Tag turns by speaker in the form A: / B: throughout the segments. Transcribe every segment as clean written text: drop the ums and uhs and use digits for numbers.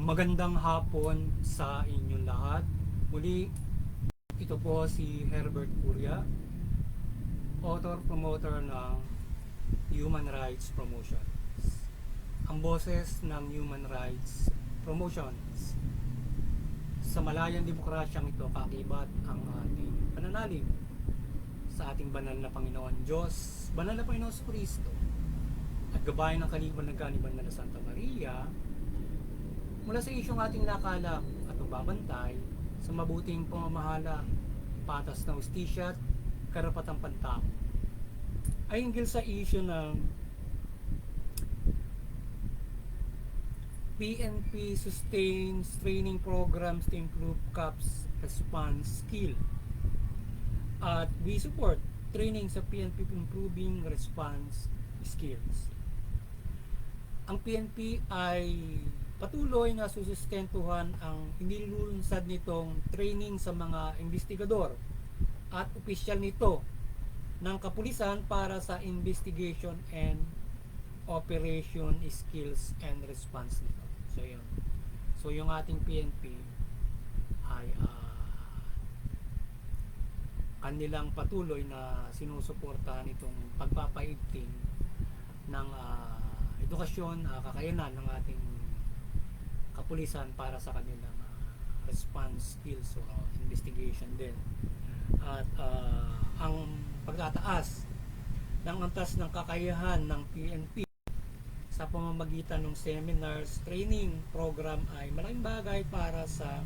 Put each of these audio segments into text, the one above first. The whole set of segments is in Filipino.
A: Magandang hapon sa inyong lahat. Muli, ito po si Herbert Curia, author-promoter ng Human Rights Promotions. Ang boses ng Human Rights Promotions. Sa malayang demokrasyang ito, kakibat ang ating pananalig sa ating banal na Panginoon Diyos, banal na Panginoon sa Kristo, at gabayan ng kaliban ng kaniban na Santa Maria, mula sa isyong ating nakalap at pagbabantay sa mabuting pamamahala, patas na hustisya at karapatang pantao. Ay hinggil sa isyu ng PNP sustains training programs to improve COPS response skill. At we support training sa PNP improving response skills. Ang PNP ay patuloy na susustentuhan ang inilulunsad nitong training sa mga investigador at opisyal nito ng kapulisan para sa investigation and operation skills and response nito. So yun. So yung ating PNP ay kanilang patuloy na sinusuportahan itong pagpapaigting ng edukasyon, kakayanan ng ating kapulisan para sa kanilang response skills o investigation din. At ang pagtataas ng antas ng kakayahan ng PNP sa pamamagitan ng seminars, training program ay malaking bagay para sa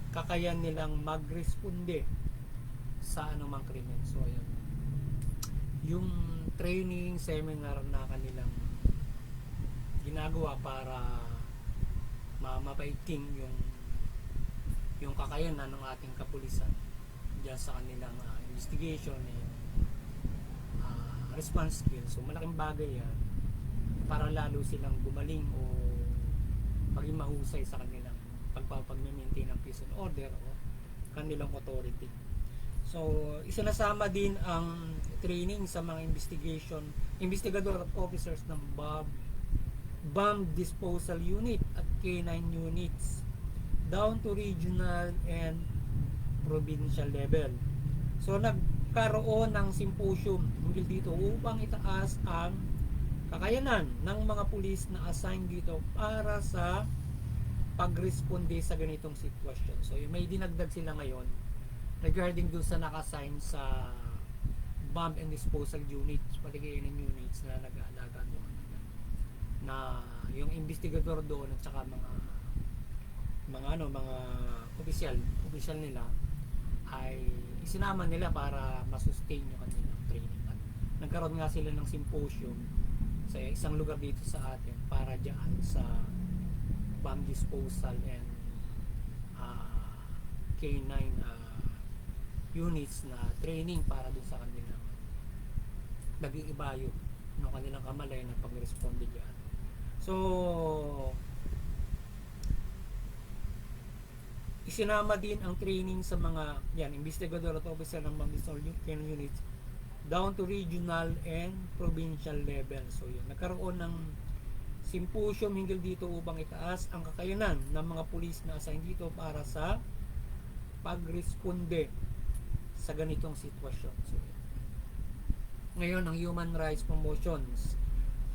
A: kakayahan nilang magresponde sa anumang krimen. So yun, yung training seminar na kanilang ginagawa para mapaigting yung kakayanan ng ating kapulisan diyan sa kanilang investigation and response skills. So malaking bagay yan para lalo silang gumaling o maging mahusay sa kanilang pagpapag-maintain ng peace and order o kanilang authority. So isinasama din ang training sa mga investigador at officers ng bomb disposal unit at K9 units down to regional and provincial level. So nagkaroon ng symposium hinggil dito upang itaas ang kakayanan ng mga pulis na assigned dito para sa pagresponde sa ganitong sitwasyon. So may dinagdag sila ngayon regarding doon sa naka-assign sa bomb and disposal units, paligayan ng units na nag-aalaga doon, na yung investigador doon at saka mga opisyal nila ay isinama nila para masustain yung kanilang training. At nagkaroon nga sila ng symposium sa isang lugar dito sa atin para diyan sa bomb disposal and K9 units na training para dun sa kanilang nag-iibayo ng kanilang kamalay na pag-responde diyan. So isinama din ang training sa mga investigador at officer ng bomb disposal units down to regional and provincial level. So yun, nagkaroon ng symposium hinggil dito upang itaas ang kakayanan ng mga pulis na assigned dito para sa pagresponde sa ganitong sitwasyon. So, ngayon, ang Human Rights Promotions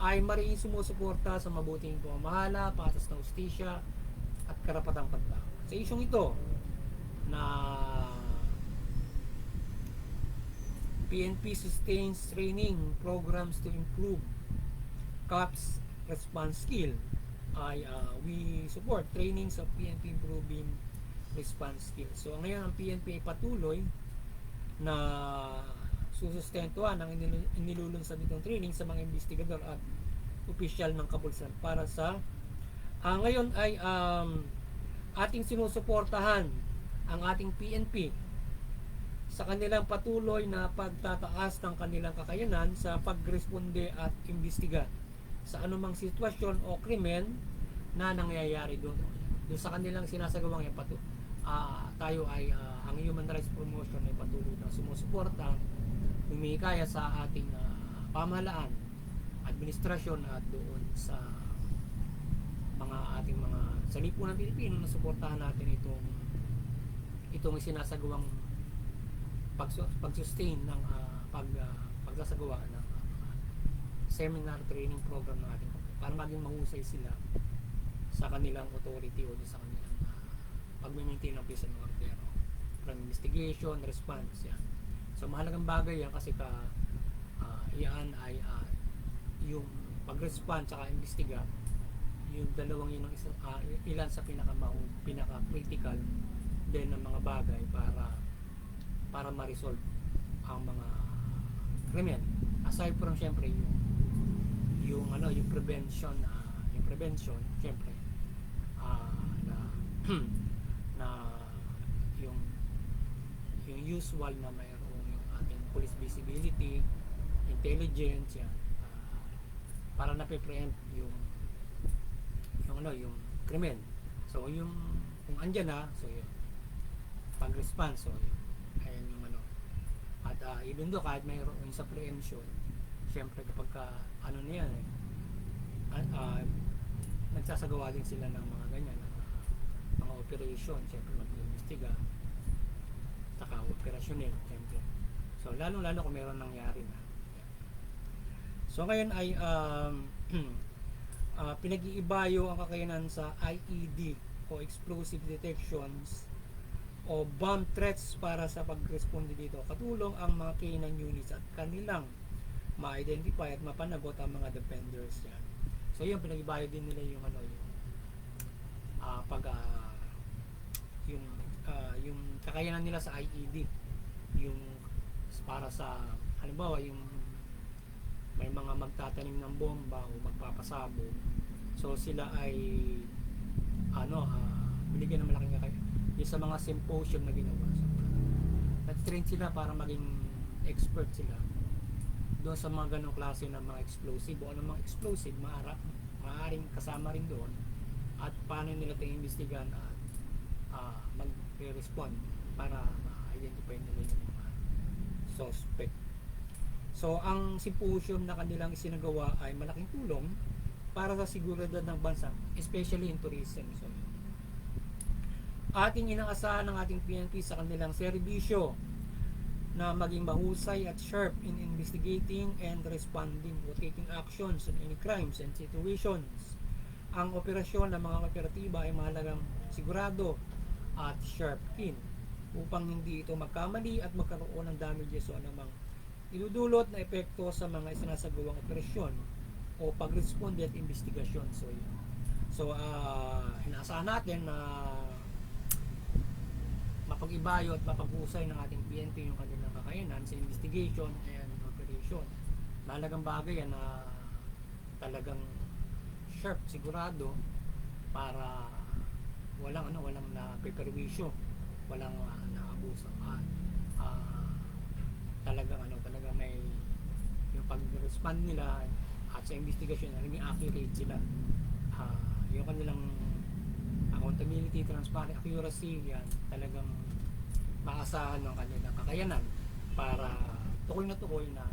A: ay maring sumusuporta sa mabuting pamamahala, patas na hustisya at karapatang pantao. Sa isyong ito na PNP sustains training programs to improve COPS response skill ay we support training sa PNP improving response skill. So ngayon ang PNP ay patuloy na susustentuhan ang inilulunsad nitong training sa mga investigador at opisyal ng kapulisan para sa ngayon ay ating sinusuportahan ang ating PNP sa kanilang patuloy na pagtataas ng kanilang kakayanan sa pagresponde at imbestiga sa anumang sitwasyon o krimen na nangyayari doon sa kanilang sinasagawang tayo ay ang Human Rights Promotion ay patuloy na sumusuporta, humihikaya sa ating pamahalaan, administrasyon at doon sa mga ating mga sa lipunan Pilipino na suportahan natin itong sinasagawang pag-sustain ng pagsasagawa ng seminar training program ng ating para maging mahusay sila sa kanilang authority o sa kanilang pag-maintain ng peace and order from investigation, response yan. So mahalagang bagay yan kasi yan ay yung pag-respond saka investiga yung dalawang yun ang ilan sa pinaka-critical din ng mga bagay para ma-resolve ang mga krimen aside from syempre yung prevention syempre na na yung usual na mayroong yung ating police visibility, intelligence yan para na-preempt yung krimen. So yung kung andyan na, so yun pag-response, so yun ayan yung at even though kahit mayroon yung sa preemption, syempre kapag na yan nagsasagawa din sila ng mga ganyan mga operation, syempre mag-iimbestiga saka operasyonel syempre. So lalo kung meron nangyari na. So ngayon ay pinag-iibayo ang kakayanan sa IED o explosive detections o bomb threats para sa pag-responde dito. Katulong ang mga K9 units at kanilang ma-identify at mapanagot ang mga defenders yan. So yun, pinag-ibayo din nila yung yung kakayanan nila sa IED, yung para sa halimbawa yung may mga magtatanim ng bomba o magpapasabog, so sila ay binigyan ng malaking kakayanan yung sa mga symposium na ginawa. So, nag-train sila para maging expert sila doon sa mga ganong klase ng mga explosive o anong mga explosive maaaring kasama rin doon at paano nila ito iimbestigan at mag-respond para ma-identify nila yung mga suspect. So ang symposium na kanilang isinagawa ay malaking tulong para sa seguridad ng bansa, especially in tourism. So ating inaasahan ng ating PNP sa kanilang serbisyo na maging mahusay at sharp in investigating and responding o taking actions on any crimes and situations. Ang operasyon ng mga kooperatiba ay mahalagang sigurado at sharp in upang hindi ito magkamali at magkaroon ng damages o anumang idudulot na epekto sa mga isinasagawang operasyon o pag-responde at investigasyon. So inaasahan natin na mapag-ibayo at mapaghusay ng ating PNP yung kanilang kakayanan sa investigation and operation. Mahalagang bagay yan na talagang sharp, sigurado para walang na-peperwisyo, walang naabuso at talagang may yung pag-respond nila at sa investigation na rin accurate sila, yung kanilang accountability, transparency, accuracy, yan talagang maasahan ng kanilang kakayanan para tukoy na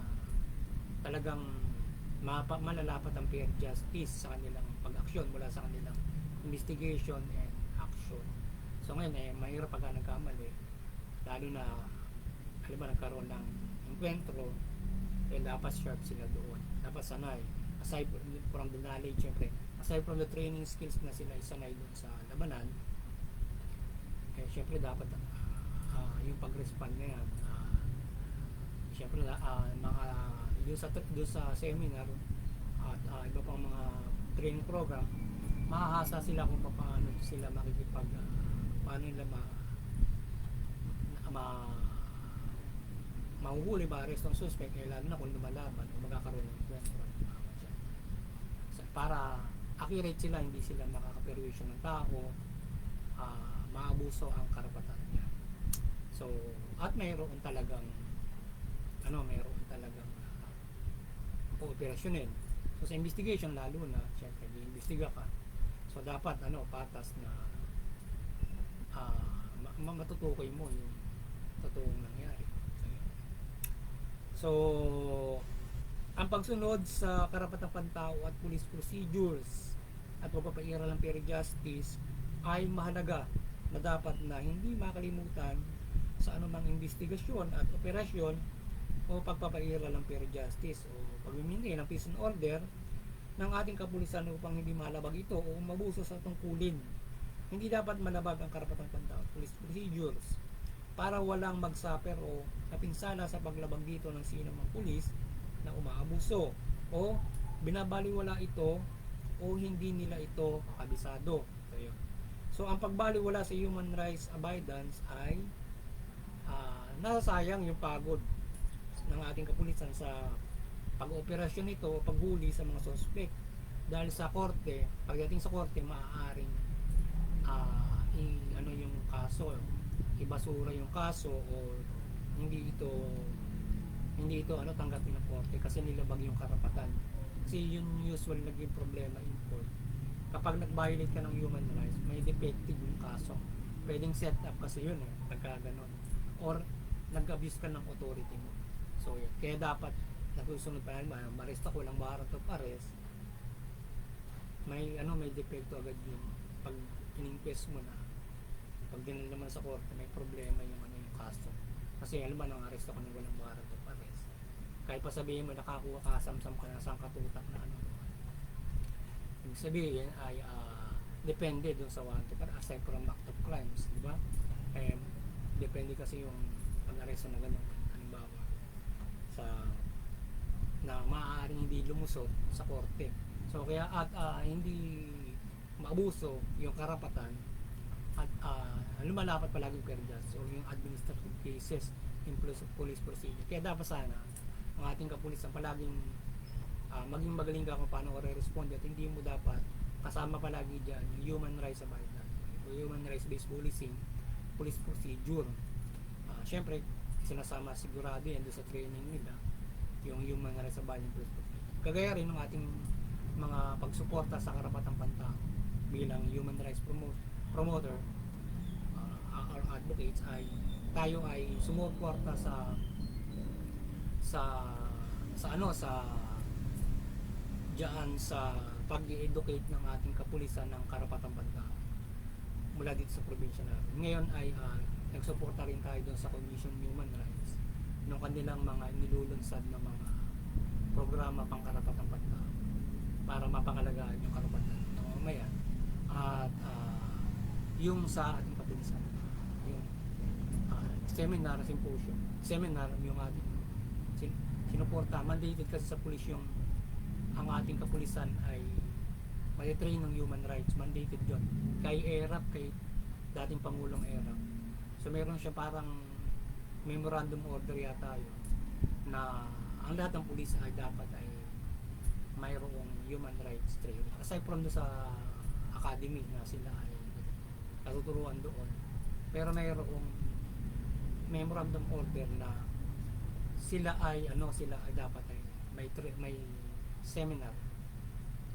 A: talagang malalapat ang fair justice sa kanilang pag-aksyon mula sa kanilang investigation and action. So ngayon mahirap pagka nagkamali, lalo na halimbawa nagkaroon ng enkwentro, dapat sharp sila doon, dapat sanay aside from the knowledge, syempre aside from the training skills na sila isanay doon sa labanan, syempre dapat yung pag-respond na yan, syempre mga doon sa seminar at iba pang mga training program, mahahasa sila kung paano sila paano nila mahuhuli ba arrest ng suspect, lalo na kung lumalaban o magkakaroon ng encuentro para accurate sila, hindi sila makakaperwisyon ng tao, maabuso ang karapatan niya. So at mayroon talagang operasyonin. So sa investigation lalo na syempre i-imbestiga ka, so dapat patas na matutukoy mo yung totoong nangyari. So ang pagsunod sa karapatang pantao at police procedures at pagpapairal ng fair justice ay mahalaga na dapat na hindi makalimutan sa anumang investigasyon at operasyon o pagpapairal ng fair justice o pagmimintay ng peace and order ng ating kapulisan upang hindi malabag ito o mabuso sa tungkulin. Hindi dapat malabag ang karapatang pantao police procedures para walang magsaper o napinsala sa paglabag dito ng sino mang pulis na umaabuso o binabaliwala ito o hindi nila ito kabisado. So, yun. So ang pagbaliwala sa human rights abidance ay nasasayang yung pagod ng ating kapulisan sa pag-operasyon nito o paghuli sa mga suspect dahil sa korte, pagdating sa korte maaaring ano yung kaso, ibasura yung kaso o hindi ito tanggapin ng korte kasi nilabag yung karapatan. Kasi yun usual naging problema in court. Kapag nag-violate ka ng human rights, may defective yung kaso. Pwedeng set up kasi yun pagka ganon. Or nag-abuse ka ng authority mo. So yun. Kaya dapat nasusunod pa yan, ma-arrest ako, walang warrant of arrest. May defecto agad yun. Pag in-inquest mo na, pag dinala naman sa korte, may problema yung yung kaso. Kasi alam ba, nang arrest ako ng walang warrant of arrest. Kahit pa sabihin mo, nakakuha ka, samsam ka na, saan katutak na Ibig sabihin ay depende dun sa warrant of arrest, aside from act of crimes, di ba? Depende kasi yung pag-arresto na gano'n, halimbawa, na maaaring hindi lumusot sa korte. So kaya at hindi maabuso yung karapatan at lumalapat palagi yung fair justice o yung administrative cases in police procedure. Kaya dapat sana ang ating kapulisan palaging maging magaling ka kung paano re-respond at hindi mo dapat kasama palagi dyan yung human rights abidance o human rights based policing, police procedure. Syempre sinasama sigurado yan doon sa training nila yung human rights abidance police procedure. Kagaya rin ng ating mga pagsuporta sa karapatang pantao bilang human rights promoter or advocates ay tayo ay sumuporta sa pag-educate ng ating kapulisan ng karapatang pantao mula dito sa probinsya namin. Ngayon ay nagsuporta rin tayo doon sa Commission on Human Rights ng kanilang mga nilulunsad na mga programa pang karapatang pantao para mapangalagaan yung karapatan ng mamamayan at yung sa ating kapulisan yung seminar yung ating sinuporta, mandated kasi sa pulis yung ang ating kapulisan ay matitrain ng human rights, mandated yun kay ERAP, kay dating Pangulong ERAP. So meron siya parang memorandum order yata yun na ang lahat ng pulis ay dapat ay mayroong human rights training aside from do sa academy na sila ay natuturuan doon, pero mayroong memorandum order na sila ay dapat ay may seminar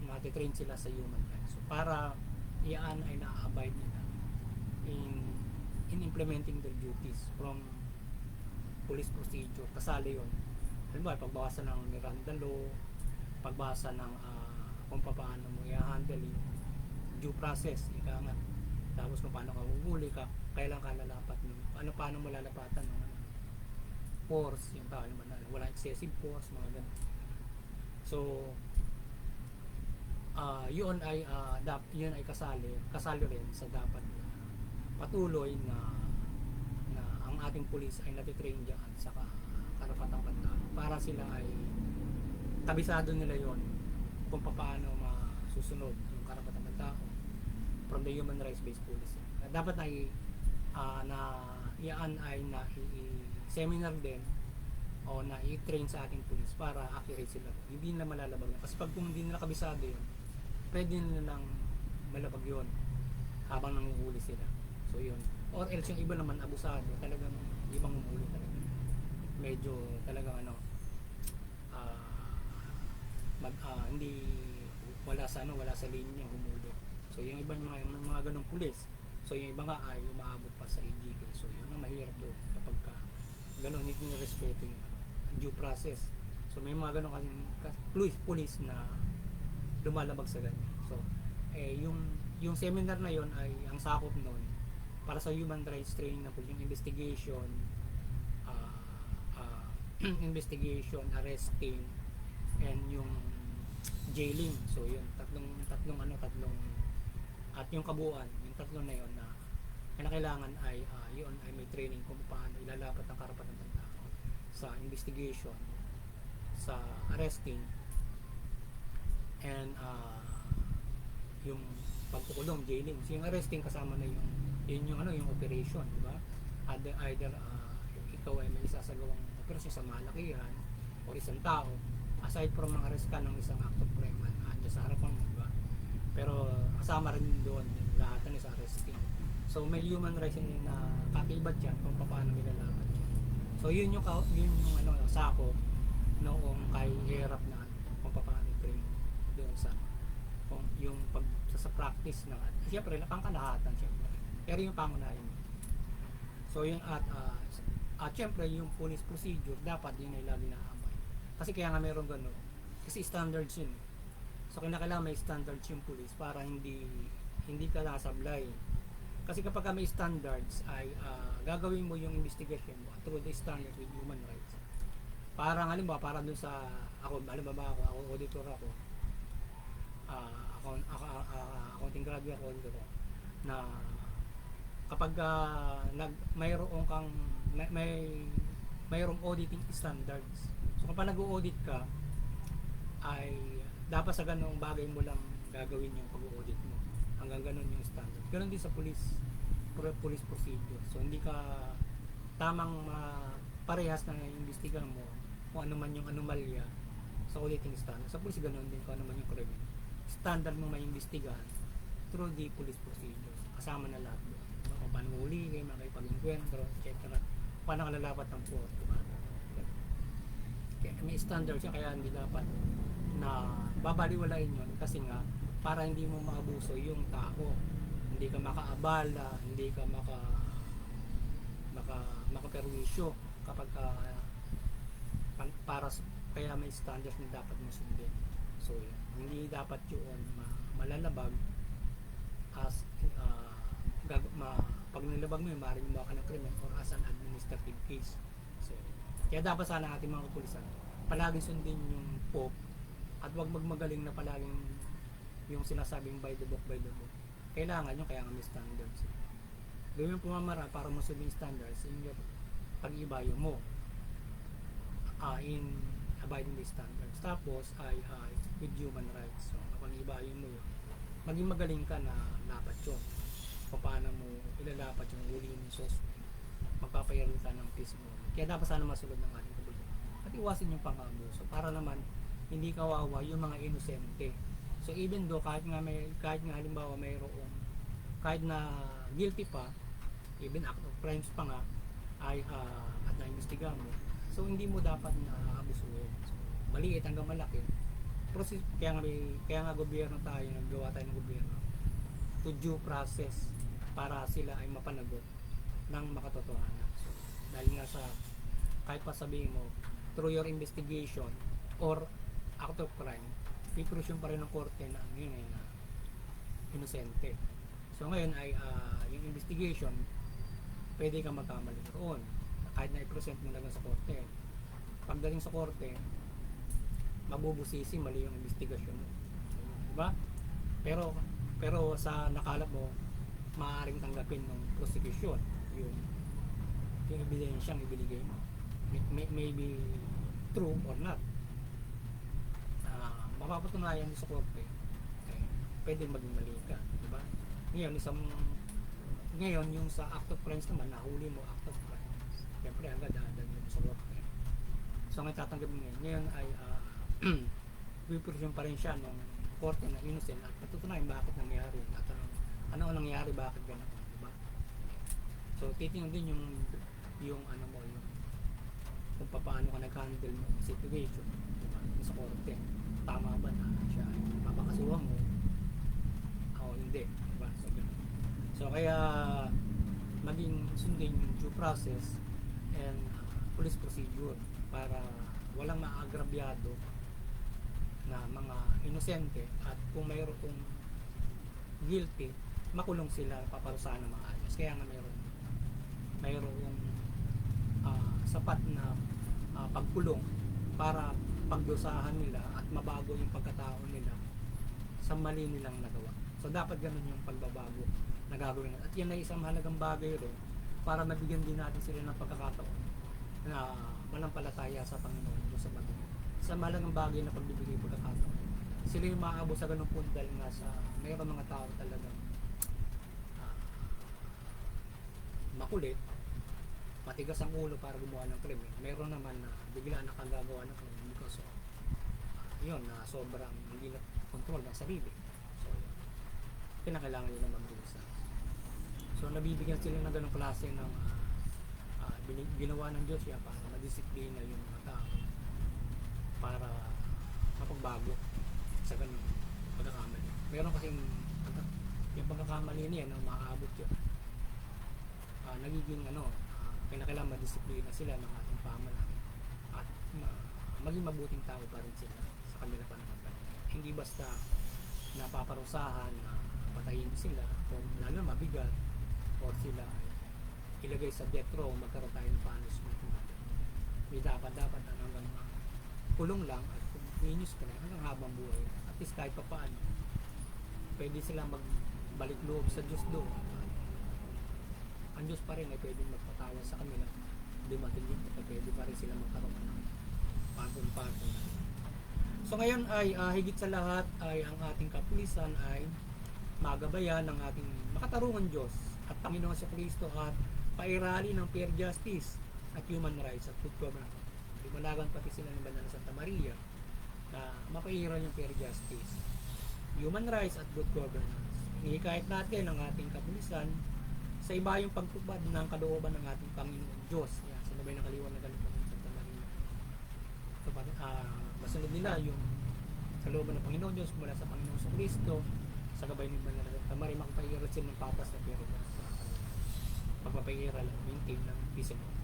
A: matitrain sila sa human rights. So para iyan ay na-abide nila in implementing their duties from police procedure. Kasali yun. Halimbawa, pagbawasan ng Miranda law, pagbasa ng kung paano mo i-handle yung due process, ika nga. Tapos kung paano ka huhuli ka, kailan ka lalapat paano mo lalapatan ng force, yung tao, wala excessive force, mga ganun. So yun ay kasali rin sa dapat patuloy na ang ating pulis ay natitrain diyan sa karapatang pantao para sila ay kabisado nila yon kung paano masusunod yung karapatang pantao from the human rights based policy. Dapat ay yan ay seminar din o na i-train sa ating pulis para accurate sila. Hindi nila malalabag yan. Kasi pag kung hindi nila kabisado yun, pwede nila lang malabag yun habang nanguhuli sila. So yun. Or else yung iba naman abusado, talagang ibang humuli talaga. Medyo talagang hindi wala sa linya humuli. So yung iba mga ganong pulis. So yung iba nga ay umaabot pa sa EJK. So yun ang mahirap doon kapag ganon hindi nirespeto yung due process. So may mga ganon kasi pulis na lumalabag sa ganyan. So Yung seminar na yon ay ang sakop nun para sa human rights training na po yung investigation, ah, ah, investigation, arresting, and yung jailing. So yun, tatlong at yung kabuuan, yung tatlo na yon na kailangan ay yun ay may training kung paano ilalapat ang karapatan ng tao sa investigation, sa arresting, and yung pagkukulong, jailing. So yung arresting kasama na yung operation, di ba? Either ikaw ay may isasagawang operasyon sa malakihan o isang tao, aside from ang arrest ka ng isang act of crime sa harapan mo, di ba? Pero kasama rin doon yung lahat na sa arresting. So may human rights na kakibat yan kung paano nilalaban yan. So yun yung sako noong kay hirap na kung paano train doon sa kung yung sa practice na siyempre pangkalahatan siyempre, pero yung pangunahin. So yun at siyempre yung police procedure dapat yun ay lagi naamay, kasi kaya nga meron gano'n kasi standards yun. So kailangan may standards yung police para hindi ka nasablay. Kasi kapag may standards ay gagawin mo yung investigation mo through the standard with human rights. Parang halimbawa, para dun sa ako auditor ako, accounting graduate ako auditor ako, na kapag mayroong auditing standards. So kapag nag-audit ka ay dapat sa ganung bagay mo lang gagawin yung pag-audit mo. Hanggang ganun yung standard. Ganun din sa police procedure. So hindi ka tamang parehas na imbestigahan mo kung ano man yung anomalya sa auditing standard. Sa police ganun din kung ano man yung krimen. Standard mo may imbestigahan through the police procedure. Kasama na lahat doon. Kung paano huli, mga pag-encuentro, etc. Paano ka lalapat ng court. Diba? Kaya may standards yan, kaya hindi dapat na babaliwalain yun kasi nga para hindi mo maabuso yung tao, hindi ka makaabala, hindi ka makaperwisyo kapag kaya may standards na dapat mo sundin. So hindi dapat yun malalabag as pag nilabag mo yun, maaaring gumawa ka ng krimen or as an administrative case. So kaya dapat sana ating mga kapulisan palaging sundin yung POP at wag magmagaling na palaging yung sinasabing by the book. Kailangan yung kaya nga may standards. Gawin yung pumamara para masundin yung standards in your pag-ibayo mo in abiding the standards. Tapos ay with human rights. So kapag ibayo mo yun, maging magaling ka na dapat yun. Paano mo ilalapat yung huli ng suspect, magpapayaril ka ng peace mo. Kaya dapat sana masulod ng ating kabulian at iwasin yung pang-abuso para naman hindi kawawa yung mga inosente. So even though kahit nga halimbawa kahit na guilty pa, even act of crimes pa nga ay at na-investigahan mo, so hindi mo dapat na abusuhin. So, maliit hanggang malaki. Kaya nga gobyerno tayo, naggawa tayo ng gobyerno to due process para sila ay mapanagot ng makatotohanan. So, dahil nga sa kahit pa sabihin mo through your investigation or act of crime, piprusyon pa rin ng korte na yun ay na inosente. So ngayon ay yung investigation, pwede kang magkamali roon kahit na i-present mo lang sa korte. Pagdating sa korte, mabubusisi mali yung investigasyon mo, diba? Pero sa nakalap mo, maaaring tanggapin ng prosecution yung ebidensyang ibinigay mo, maybe true or not. Mapapatunayan sa korte, pwede maging mali ka, diba? Ngayon yung sa act of crimes naman, nahuli mo act of crimes, siyempre agad dadalhin mo sa korte. So ngayon tatanggapin mo ngayon ay piprusyon pa rin siya ng korte na innocent at patutunayan bakit nangyari at ano nangyari, bakit ganun, diba? So titingnan din yung kung paano ka nag-handle ng situation, diba? Sa korte, tama ba na siya ay papakasuhan mo o hindi, diba? So kaya maging sundin yung due process and police procedure para walang maagrabyado na mga inosente, at kung mayroong guilty, makulong sila, paparusahan ng maayos. Kaya nga mayroong sapat na pagkulong para pagdusahan nila at mabago yung pagkatao nila sa mali nilang nagawa. So dapat ganun yung pagbabago na gagawin. At yan ay isang mahalagang bagay rin para mabigyan din natin sila ng pagkakataon na manampalataya sa Panginoon Diyos sa Panginoon. Sa mahalagang bagay na pagbibigay pagkakataon. Sila yung maaabot sa ganung punto dahil nga sa mayroong mga tao talagang makulit, matigas ang ulo para gumawa ng krimen. Meron naman na bigla nakagagawa ng krimen because of yun na sobrang hindi na control ng sarili. So kinakailangan nila magdusa. So nabibigyan sila ng ganong klase ng ginawa ng Diyos yan para madisiplina yung mga tao para mapagbago sa ganung pagkakamali. Meron kasi yung pagkakamali niya na maaabot yun. Nagiging kinakailangan madisiplina sila ng ating pamahalaan at maging mabuting tao pa rin sila sa kanila pananampalataya. Hindi basta napaparusahan na patayin sila o lalo mabigat o sila ilagay sa death row, magkaroon tayo ng punishment. May dapat hanggang kulong lang at kung minus ka na hanggang habang buhay. At least kahit pa paano pwede sila magbalik loob sa Diyos doon. Ang Diyos pa rin ay pwedeng magpatawa sa kanila. Hindi matindi at pwede pa rin sila magkaroon ng pagong-pagong. So ngayon ay higit sa lahat ay ang ating kapulisan ay magabayan ng ating makatarungan Diyos at Panginoon sa Kristo at pairali ng fair justice at human rights at good governance. Lumalagan pati sila ng Banal na Santa Maria na mapairal yung fair justice, human rights at good governance. Ihikayat natin ang ating kapulisan sa iba yung pagtupad ng kalooban ng ating Panginoon Diyos. Yan, sa nabay ng kaliwanagan ng Panginoon Santa Maria. So, masunod nila yung kalooban ng Panginoon Diyos mula sa Panginoon sa Kristo sa gabay ng Banal na Santa Maria, makapairal sila ng patas na pero pagpapairal at maintain ng peace and order.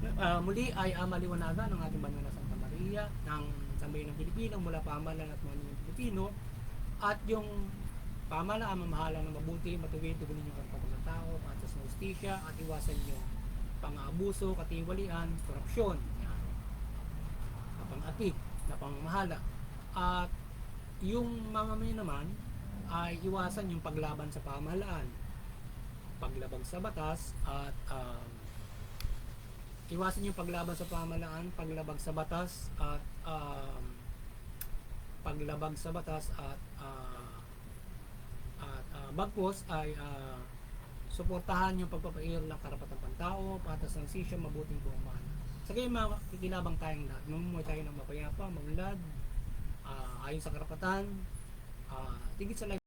A: So, muli ay maliwanagan ng ating Banal na Santa Maria ng Sambayan ng Pilipino mula pamahalaan at mga ng Pilipino at yung pamahalaan mamahala ng mabuti, matuwid, tugunin yung karapatan ng tao, patas ng hustisya at iwasan yung pang-aabuso, katiwalian, korupsyon, pang-atik na pamamahala. At yung mga may naman ay iwasan yung paglaban sa pamahalaan, paglabag sa batas at iwasan yung paglaban sa pamahalaan, paglabag sa batas at bagpos ay suportahan yung pagpapairal ng karapatang pantao, patas ng sisyo, mabuting buong sa kayo makikinabang tayong lahat. Mamumuhay tayo ng mapayapa, maglad, ayon sa karapatan, tigit sa life.